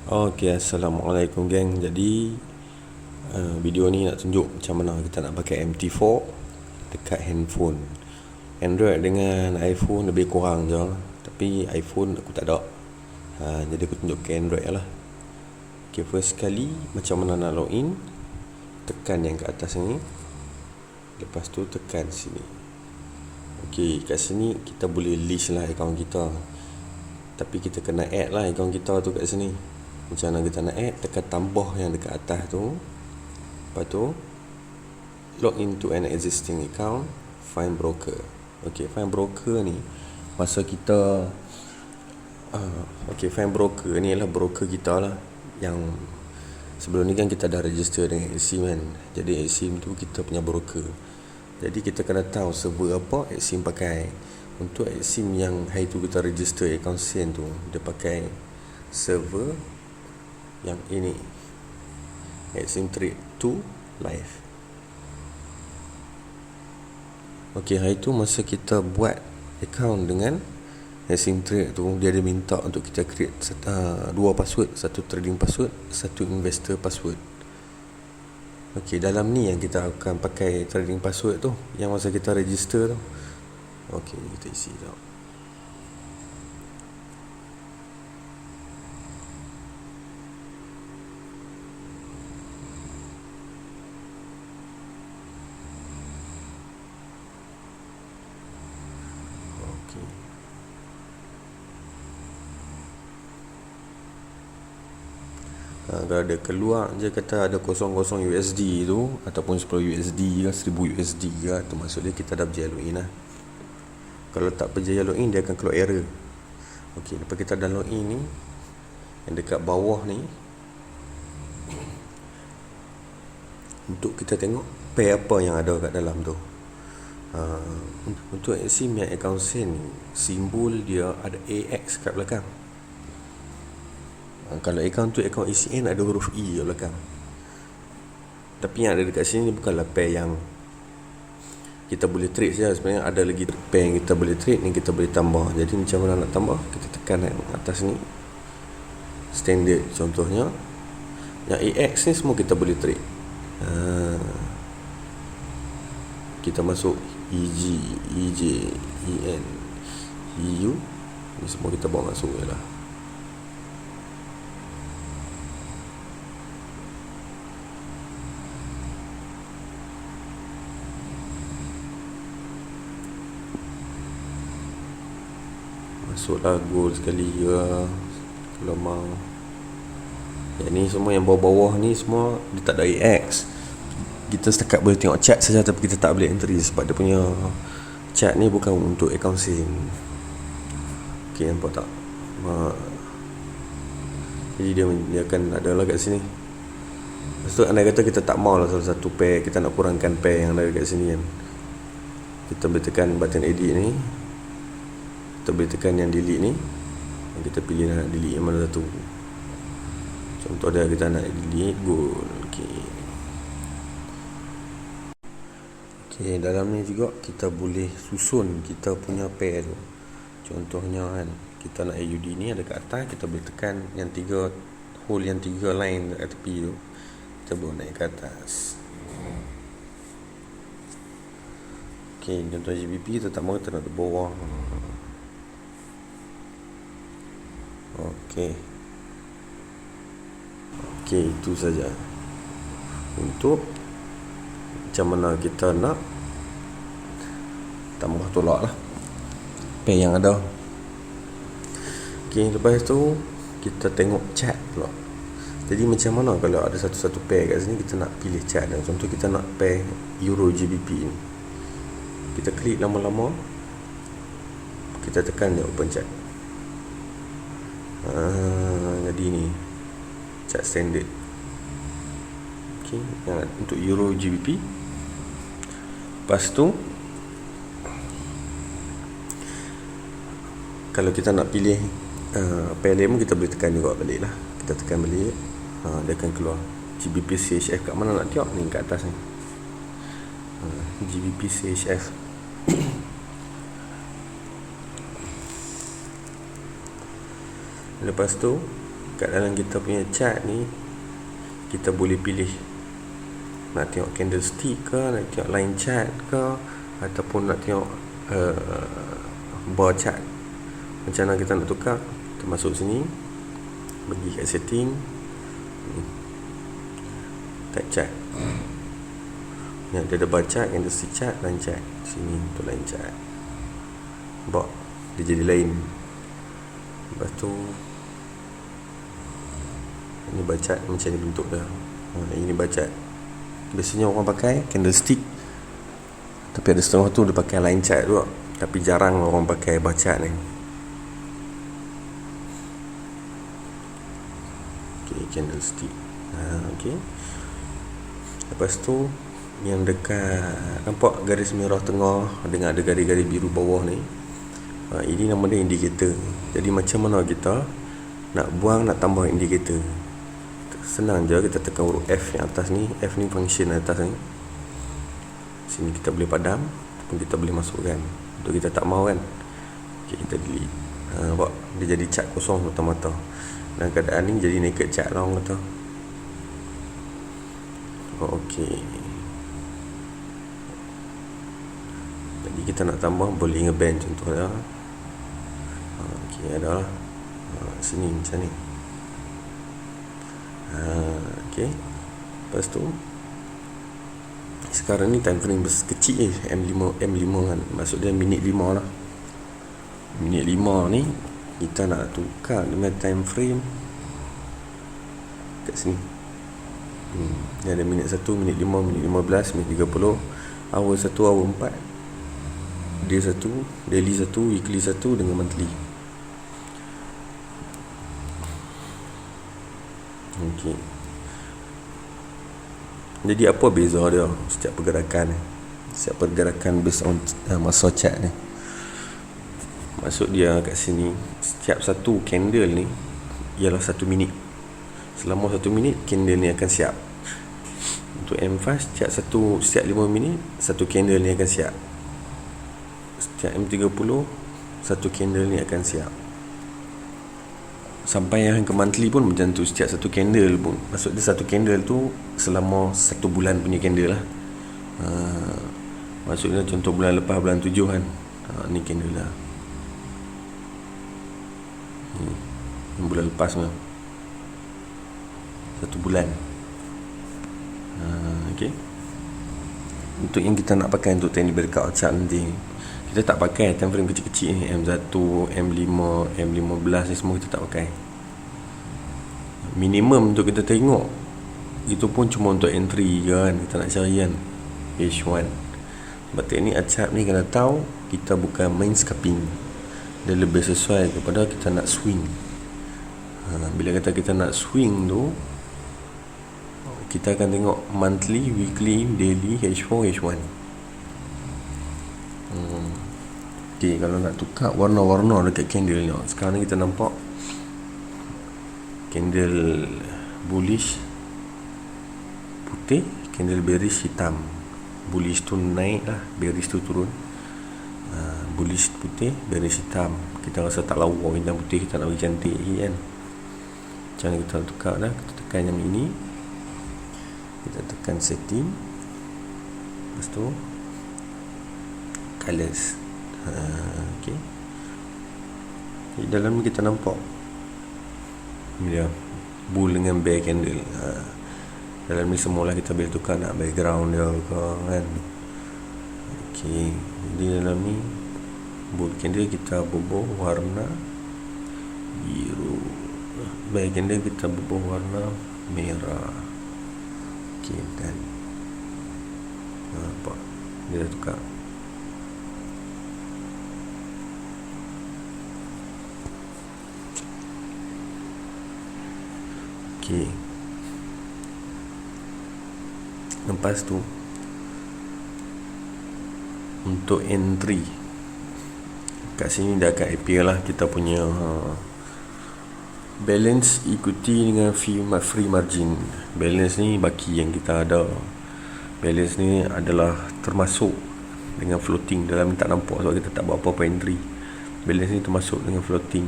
Okay, Assalamualaikum geng. Jadi video ni nak tunjuk macam mana kita nak pakai MT4 dekat handphone. Android dengan iPhone lebih kurang je, tapi iPhone aku tak ada. Jadi aku tunjuk ke Android lah. Okay, first sekali macam mana nak login. Tekan yang ke atas ni, lepas tu tekan sini. Okay, kat sini kita boleh list lah akaun kita, tapi kita kena add lah akaun kita tu kat sini. Macam mana kita nak add? Tekan tambah yang dekat atas tu. Lepas tu log into an existing account, find broker. Okay, find broker ni masa kita find broker ni adalah broker kita lah. Yang sebelum ni kan kita dah register dengan Exim kan. Jadi Exim tu kita punya broker. Jadi kita kena tahu server apa Exim pakai. Untuk Exim yang hari tu kita register account Sen tu, dia pakai server yang ini, Exim Trade 2 Live. Okay, hari tu masa kita buat account dengan Exim Trade tu, dia ada minta untuk kita create dua password, satu trading password, satu investor password. Okay, dalam ni yang kita akan pakai trading password tu, yang masa kita register tu. Okay, kita isi tau. Kalau ada keluar je kata ada 00 USD tu, ataupun 10 USD ke 1000 USD ke, tu maksud dia kita dah berjaya login lah. Kalau tak berjaya login, dia akan keluar error. Ok, lepas kita dah login ni, yang dekat bawah ni, untuk kita tengok pair apa yang ada kat dalam tu. Untuk Exim yang account Sen ni, simbol dia ada AX kat belakang. Kalau account tu account ECN ada huruf E kat belakang. Tapi yang ada dekat sini bukanlah pair yang kita boleh trade saja. Sebenarnya ada lagi pair yang kita boleh trade, yang kita boleh tambah. Jadi macam mana nak tambah? Kita tekan atas ni, standard contohnya. Yang AX ni semua kita boleh trade. Kita masuk EG, EJ, EN, EU, ni semua kita bawa masuk je lah. Masuklah gold sekali ke kalau mau. Yang ni semua yang bawah-bawah ni semua dia tak ada AX. Kita setakat boleh tengok chart saja, tapi kita tak boleh entry sebab dia punya chart ni bukan untuk account Sen. Ok, nampak tak? Jadi dia akan ada lah kat sini. Lepas tu andai kata kita tak mau lah salah satu pair, kita nak kurangkan pair yang ada kat sini kan, kita boleh tekan button edit ni. Kita boleh tekan yang delete ni, yang kita pilih nak delete yang mana satu. Contoh dia kita nak delete gold. Okay, dalam ni juga kita boleh susun kita punya pair tu. Contohnya kan, kita nak AUD ni ada kat atas, kita boleh tekan yang 3 hole, yang 3 line kat tepi tu, kita boleh naik ke atas. Okay, contoh GBP kita tak mahu, kita nak ke bawah. Okey, itu saja untuk macam mana kita nak tambah tolak lah pair yang ada. Okey, lepas tu kita tengok chart pula. Jadi macam mana kalau ada satu-satu pair kat sini, kita nak pilih chart. Contoh kita nak pair Euro GBP ni, kita klik lama-lama, kita tekan je open chart. Jadi ni chart standard. Okay, untuk Euro GBP. Lepas tu kalau kita nak pilih pair lain, kita boleh tekan juga balik lah. Kita tekan balik, dia akan keluar GBP CHF. Kat mana nak tengok? Ni kat atas ni, GBP CHF. Lepas tu kat dalam kita punya chart ni kita boleh pilih nak tengok candlestick ke, nak tengok line chart ke, ataupun nak tengok bar chart. Macam mana kita nak tukar? Kita masuk sini, pergi kat setting, type chart. Ni dia ada bar chart, candlestick chart, line chart. Sini untuk line chart, bar dia jadi lain. Lepas tu ini bar chart macam ni bentuk dia. Ini bar chart. Biasanya orang pakai candlestick, tapi ada setengah tu dia pakai line chart tu, tapi jarang orang pakai bar chart ni. Okay, candlestick. Okay. Lepas tu yang dekat, nampak garis merah tengah dengan ada garis-garis biru bawah ni, ini nama dia indikator. Jadi macam mana kita nak buang, nak tambah indikator? Senang je, kita tekan huruf F yang atas ni. F ni function atas ni. Sini kita boleh padam, pun kita boleh masukkan. Untuk kita tak mahu kan, okay, kita delete. Nampak dia jadi chart kosong mata-mata. Dalam keadaan ni jadi naked chart lah orang kata. Okay, jadi kita nak tambah boleh ngeband contohnya. Okay, ada lah. Sini macam ni. Okay. Lepas tu sekarang ni time frame kecil M5 kan. Maksud dia minit 5 lah. Minit 5 ni kita nak tukar dengan time frame kat sini. Ni ada minit 1, minit 5, minit 15, minit 30, hour 1, hour 4, day 1, daily 1, weekly 1 dengan monthly. Okay. Jadi apa beza dia setiap pergerakan ni? Setiap pergerakan based on masa chart ni. Maksud dia kat sini, setiap satu candle ni ialah 1 minit. Selama 1 minit candle ni akan siap. Untuk M5 setiap 5 minit satu candle ni akan siap. Setiap M30 satu candle ni akan siap. Sampai yang ke monthly pun macam tu, setiap satu candle pun. Maksud dia satu candle tu selama 1 bulan punya candle lah. Maksudnya contoh bulan lepas, bulan 7 kan, ni candle lah. Bulan lepas kan, 1 bulan. Okay. Untuk yang kita nak pakai untuk teknik breakout chart nanti, kita tak pakai time frame kecil-kecil ni, M1, M5, M15 ni semua kita tak pakai. Minimum untuk kita tengok itu pun cuma untuk entry je kan, kita nak cari kan H1. Sebab teknik chart ni kena tahu kita bukan main scalping, dia lebih sesuai kepada kita nak swing. Bila kata kita nak swing tu, kita akan tengok monthly, weekly, daily, H4, H1. Okay, kalau nak tukar warna-warna dekat candle ni, sekarang ni kita nampak candle bullish putih, candle bearish hitam. Bullish tu naik lah, bearish tu turun. Bullish putih, bearish hitam. Kita rasa tak lawa hitam putih, kita nak bagi cantik lagi kan. Macam mana kita tukar dah? Kita tekan yang ini, kita tekan setting, lepas tu colors. Okay. Di dalam ni kita nampak ni dia bull dengan bear candle. Dalam ni semualah kita boleh tukar nak background dia ke kan. Okay. Jadi dalam ni bull candle kita bubuh warna biru, bear candle kita bubuh warna merah. Okay, dan nampak dia dah tukar. Okay. Lepas tu untuk entry kat sini dah akan appear lah kita punya balance ikuti dengan free margin. Balance ni baki yang kita ada. Balance ni adalah termasuk dengan floating. Dalam ni tak nampak sebab kita tak buat apa-apa entry. Balance ni termasuk dengan floating.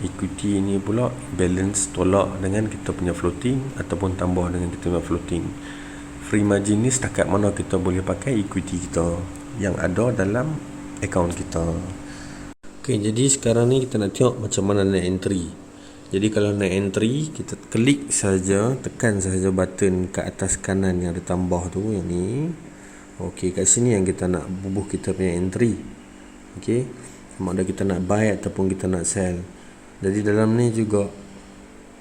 Equity ni pula balance tolak dengan kita punya floating ataupun tambah dengan kita punya floating. Free margin ni setakat mana kita boleh pakai equity kita yang ada dalam akaun kita. Okay, jadi sekarang ni kita nak tengok macam mana nak entry. Jadi kalau nak entry, kita klik saja, tekan saja button kat atas kanan yang ada tambah tu, yang ni. Okey, kat sini yang kita nak bubuh kita punya entry. Okey, sama ada kita nak buy ataupun kita nak sell. Jadi dalam ni juga,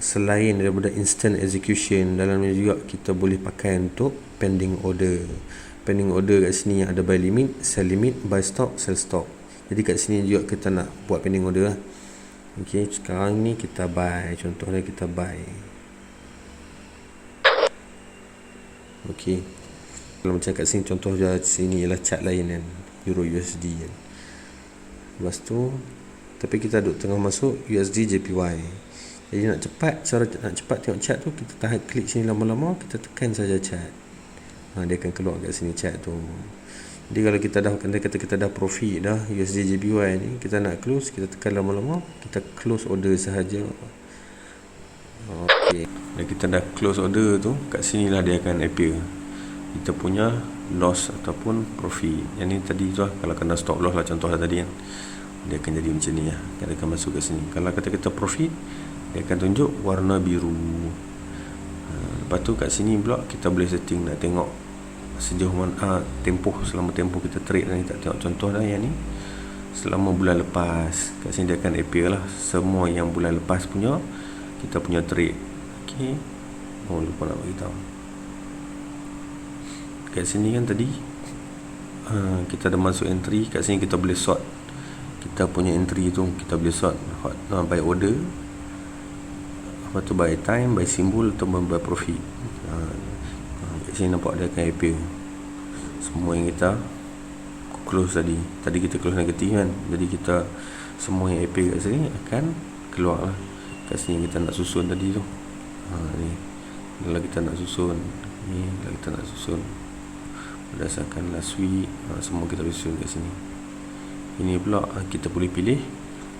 selain daripada instant execution, dalam ni juga kita boleh pakai untuk pending order. Pending order kat sini ada buy limit, sell limit, buy stop, sell stop. Jadi kat sini juga kita nak buat pending order lah. Okey, sekarang ni kita buy. Contohnya kita buy. Okey, kalau macam kat sini, contoh sini ialah chart lain kan, Euro USD kan. Lepas tu, tapi kita duduk tengah masuk USD JPY. Jadi nak cepat tengok chart tu, kita tahan klik sini lama-lama, kita tekan saja chart. Dia akan keluar kat sini chart tu. Jadi kalau kita dah profit dah USD JPY ni, kita nak close, kita tekan lama-lama, kita close order sahaja. Okey, dan kita dah close order tu, kat sinilah dia akan appear kita punya loss ataupun profit. Yang ni tadi tu lah, kalau kena stop loss lah contoh lah tadi kan, dia akan jadi macam ni lah. Dia akan masuk ke sini. Kalau kata kita profit, dia akan tunjuk warna biru. Lepas tu kat sini pula kita boleh setting nak tengok sejauh mana selama tempoh kita trade ni. Tak tengok contoh dah yang ni selama bulan lepas. Kat sini dia akan appear lah semua yang bulan lepas punya kita punya trade. Okey, lupa nak beritahu. Kat sini kan tadi kita dah masuk entry. Kat sini kita boleh sort kita punya entry tu, kita boleh sort by order, lepas tu by time, by symbol ataupun by profit. Kat sini nampak dia akan appear semua yang kita close tadi kita close negatif kan. Jadi kita semua yang appear kat sini akan keluar lah. Kat sini kita nak susun tadi tu, ni kalau kita nak susun ni, kalau kita nak susun berdasarkan last week, semua kita boleh susun kat sini. Ini pula kita boleh pilih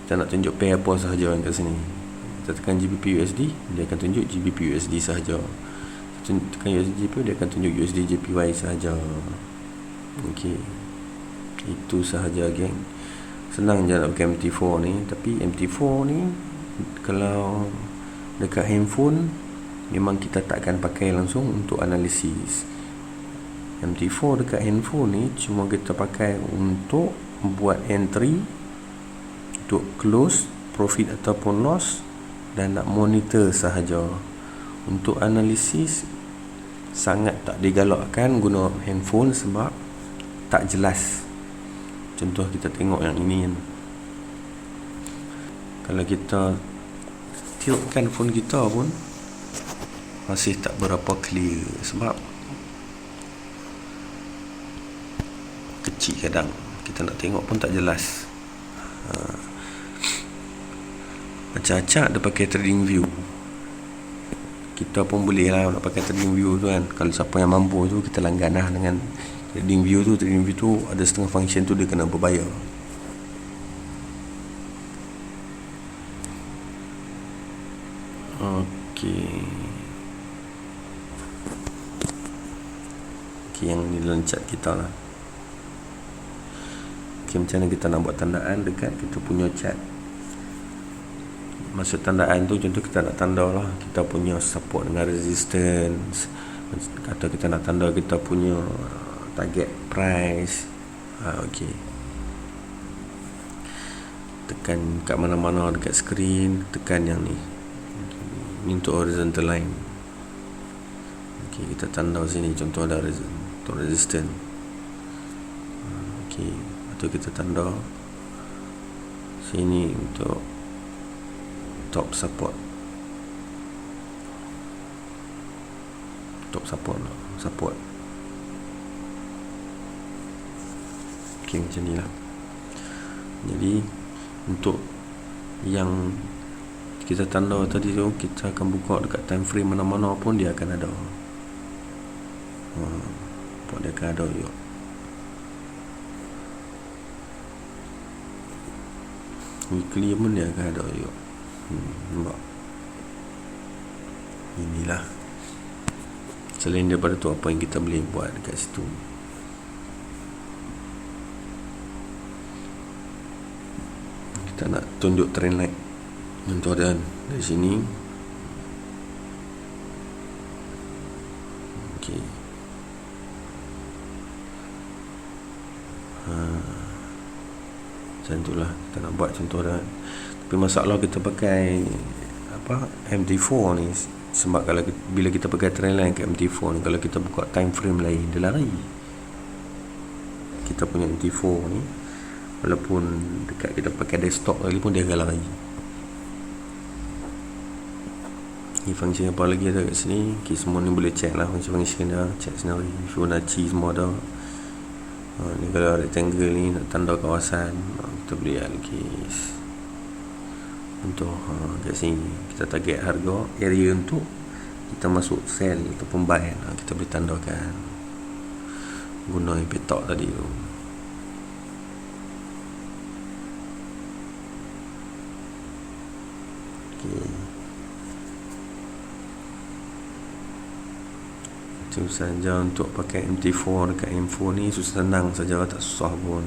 kita nak tunjuk pair apa sahaja kat sini. Kita tekan GBP USD, dia akan tunjuk GBP USD sahaja. Tekan USD JPY, dia akan tunjuk USD JPY sahaja. Okey, itu sahaja geng. Senang je nak pakai MT4 ni. Tapi MT4 ni kalau dekat handphone memang kita takkan pakai langsung untuk analisis. MT4 dekat handphone ni cuma kita pakai untuk buat entry, untuk close profit ataupun loss, dan nak monitor sahaja. Untuk analisis sangat tak digalakkan guna handphone sebab tak jelas. Contoh kita tengok yang ini kan, kalau kita tiltkan phone kita pun masih tak berapa clear sebab kecil kadang. Kita nak tengok pun tak jelas. Acak-acak dia pakai trading view. Kita pun boleh lah nak pakai trading view tu kan. Kalau siapa yang mampu tu, kita langgan lah dengan trading view tu. Trading view tu ada setengah function tu dia kena berbayar. Okey, yang ni dalam chat kita lah. Okay, macam mana kita nak buat tandaan dekat kita punya chat. Maksud tandaan tu, contoh kita nak tanda lah kita punya support dengan resistance, atau kita nak tanda kita punya target price. Okey, tekan kat mana-mana dekat screen, tekan yang ni. Ni untuk horizontal line. Okey, kita tanda sini contoh ada untuk resistance. Okey, atau kita tanda sini untuk top support. Okey, macam ni lah. Jadi untuk yang kita tanda tadi tu, kita akan buka dekat time frame mana-mana pun dia akan ada. Dia akan ada juga. Weekly pun dia akan ada juga. Nampak? Inilah. Selain daripada tu, apa yang kita boleh buat dekat situ? Kita nak tunjuk trend light tuan-tuan dari sini. Okey. Macam itulah kita nak buat contoh dah. Tapi masalah kita pakai MT4 ni, sebab kalau bila kita pakai trend line ke MT4 ni, kalau kita buka time frame lain, dia lari. Kita punya MT4 ni, walaupun dekat kita pakai desktop lagi pun dia akan lari. Ni function apa lagi ada kat sini? Okay, semua ni boleh check lah function dah. Check scenery, Fibonacci semua dah. Ni kalau rectangle ni nak tanda kawasan, kita boleh lihat lagi. Untuk kat sini kita target harga area untuk kita masuk sell ataupun buy, kita boleh tandakan guna petak tadi tu. Okay. Itu saja untuk pakai MT4 dekat handphone ni. Susah senang saja, tak susah pun.